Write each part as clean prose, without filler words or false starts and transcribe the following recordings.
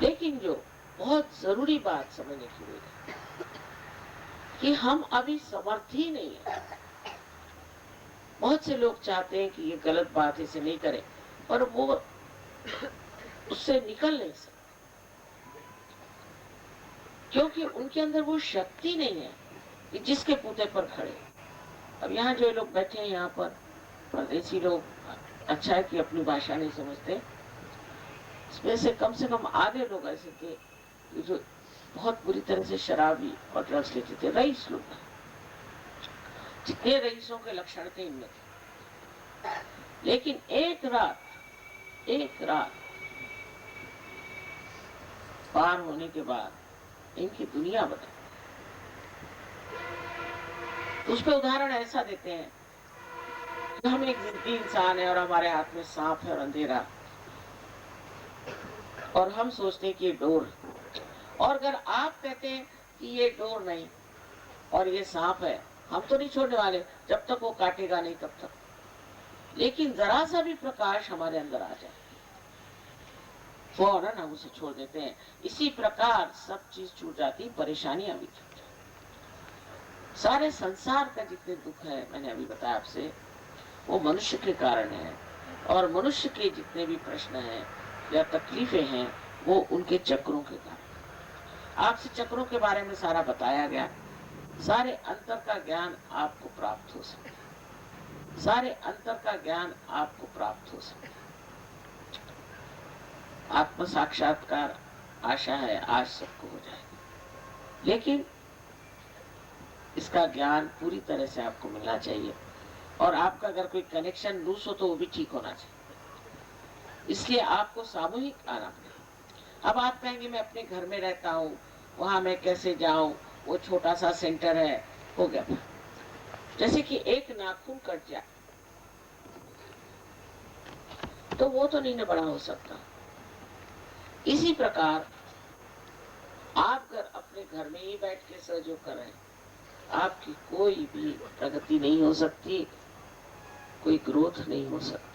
लेकिन जो बहुत जरूरी बात समझने की हुई है कि हम अभी समर्थ ही नहीं है। बहुत से लोग चाहते हैं कि ये गलत बात है, इसे नहीं करें, पर वो उससे निकल नहीं सकते क्योंकि उनके अंदर वो शक्ति नहीं है कि जिसके पूते पर खड़े। अब यहाँ जो लोग बैठे हैं, यहाँ पर परदेसी लोग, अच्छा है कि अपनी भाषा नहीं समझते। इसमें से कम आधे लोग ऐसे थे जो बहुत बुरी तरह से शराबी और ड्रग्स लेते थे। रईस लोग, जितने रईसों के लक्षण थे इनमें थे। लेकिन एक रात पार होने के बाद इनकी दुनिया बदल। तो उस पर उदाहरण ऐसा देते हैं कि हम एक जिद्दी इंसान है और हमारे हाथ में सांप है और अंधेरा, और हम सोचते हैं कि ये डोर, और अगर आप कहते हैं कि ये डोर नहीं और ये सांप है, हम तो नहीं छोड़ने वाले जब तक वो काटेगा नहीं तब तक। लेकिन जरा सा भी प्रकाश हमारे अंदर आ जाए, फौरन हम उसे छोड़ देते हैं। इसी प्रकार सब चीज छूट जाती, परेशानियां भी छूट जाती। सारे संसार का जितने दुख है, मैंने अभी बताया आपसे, वो मनुष्य के कारण है। और मनुष्य के जितने भी प्रश्न हैं या तकलीफें हैं, वो उनके चक्रों के कारण। आपसे चक्रों के बारे में सारा बताया गया। सारे अंतर का ज्ञान आपको प्राप्त हो सकता है। सारे अंतर का ज्ञान आपको प्राप्त हो सकता है। आत्म साक्षात्कार आशा है आज सबको हो जाएगा, लेकिन इसका ज्ञान पूरी तरह से आपको मिलना चाहिए। और आपका अगर कोई कनेक्शन लूज हो तो वो भी ठीक होना चाहिए। इसलिए आपको सामूहिक आना पड़ेगा। अब आप कहेंगे मैं अपने घर में रहता हूँ, वहां मैं कैसे जाऊं, वो छोटा सा सेंटर है, हो गया। जैसे कि एक नाखून कट जाए तो वो तो नहीं ना बड़ा हो सकता। इसी प्रकार आप अगर अपने घर में ही बैठ के सहयोग कर रहे हैं, आपकी कोई भी प्रगति नहीं हो सकती, कोई ग्रोथ नहीं हो सकती।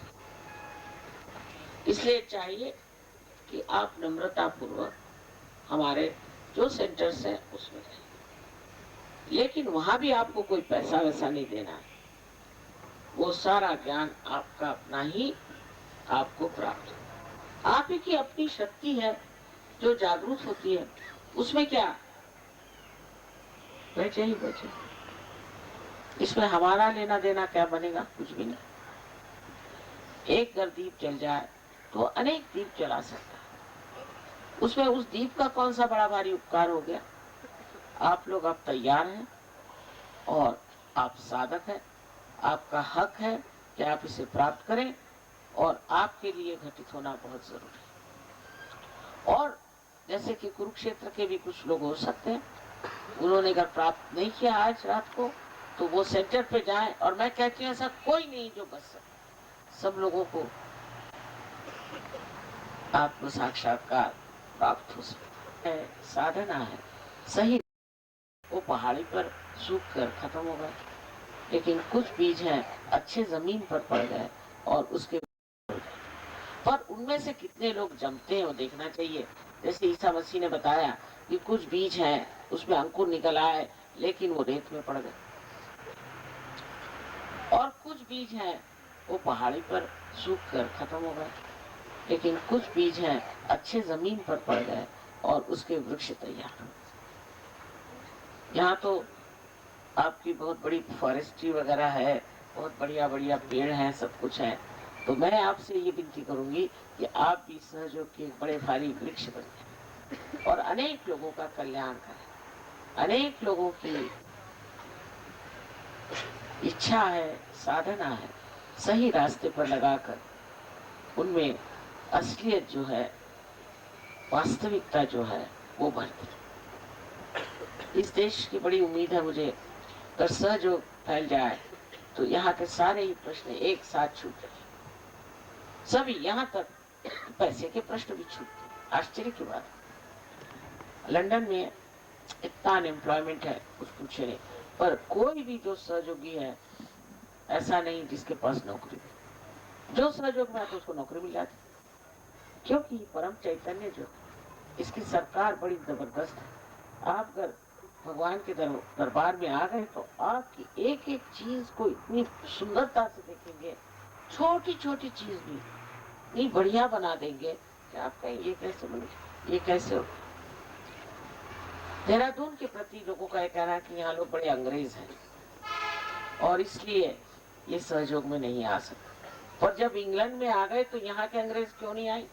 इसलिए चाहिए कि आप नम्रता पूर्वक हमारे जो सेंटर्स हैं उसमें रहें, लेकिन वहां भी आपको कोई पैसा वैसा नहीं देना है। वो सारा ज्ञान आपका अपना ही आपको प्राप्त हो। आप ही की अपनी शक्ति है जो जागरूक होती है। उसमें क्या, बैठे ही बैठे, इसमें हमारा लेना देना क्या बनेगा, कुछ भी नहीं। एक अगर दीप जल जाए तो अनेक दीप जला सकता है। उसमें उस दीप का कौन सा बड़ा भारी उपकार हो गया। आप लोग अब तैयार हैं और आप साधक हैं। आपका हक है कि आप इसे प्राप्त करें, और आपके लिए घटित होना बहुत जरूरी है। और जैसे कि कुरुक्षेत्र के भी कुछ लोग हो सकते हैं, उन्होंने अगर प्राप्त नहीं किया आज रात को, तो वो सेंटर पे जाएं। और मैं कहती हूँ ऐसा कोई नहीं जो बच सकता। सब लोगों को आत्म साक्षात्कार प्राप्त हो सकता है। साधना है सही। वो पहाड़ी पर सूख कर खत्म हो गए, लेकिन कुछ बीज हैं अच्छे जमीन पर पड़ गए और उसके पर उनमें से कितने लोग जमते हैं वो देखना चाहिए। जैसे ईसा मसीह ने बताया कि कुछ बीज हैं उसमें अंकुर निकल आए, लेकिन वो रेत में पड़ गए। और कुछ बीज हैं वो पहाड़ी पर सूख कर खत्म हो गए, लेकिन कुछ बीज हैं अच्छे जमीन पर पड़ गए और उसके वृक्ष तैयार। यहाँ तो आपकी बहुत बड़ी फॉरेस्ट्री वगैरह है, बहुत बढ़िया बढ़िया पेड़ हैं, सब कुछ है। तो मैं आपसे ये विनती करूंगी कि आप भी सहयोग के बड़े भारी वृक्ष बन जाए और अनेक लोगों का कल्याण करें। अनेक लोगों की इच्छा है, साधना है, सही रास्ते पर लगाकर उनमें असलियत जो है, वास्तविकता जो है वो बढ़ती। इस देश की बड़ी उम्मीद है मुझे, अगर सहयोग फैल जाए तो यहाँ के सारे ही प्रश्न एक साथ छूट जाए। सभी यहाँ तक पैसे के प्रश्न भी छूटते। आश्चर्य की बात, लंदन में इतना अनएम्प्लॉयमेंट है कुछ पूछे नहीं, पर कोई भी जो सहयोगी है ऐसा नहीं जिसके पास नौकरी। जो सहयोग में आता उसको नौकरी मिल जाती, क्योंकि परम चैतन्य जो इसकी सरकार बड़ी जबरदस्त है। आप अगर भगवान के दरबार में आ गए तो आपकी एक एक चीज को इतनी सुंदरता से देखेंगे, छोटी छोटी चीज भी इतनी बढ़िया बना देंगे कि आप कहें ये कैसे बने, ये कैसे हो। देहरादून के प्रति लोगों का यह कहना है कि यहाँ लोग बड़े अंग्रेज हैं और इसलिए ये सहयोग में नहीं आ सकते। और जब इंग्लैंड में आ गए तो यहाँ के अंग्रेज क्यों नहीं आए?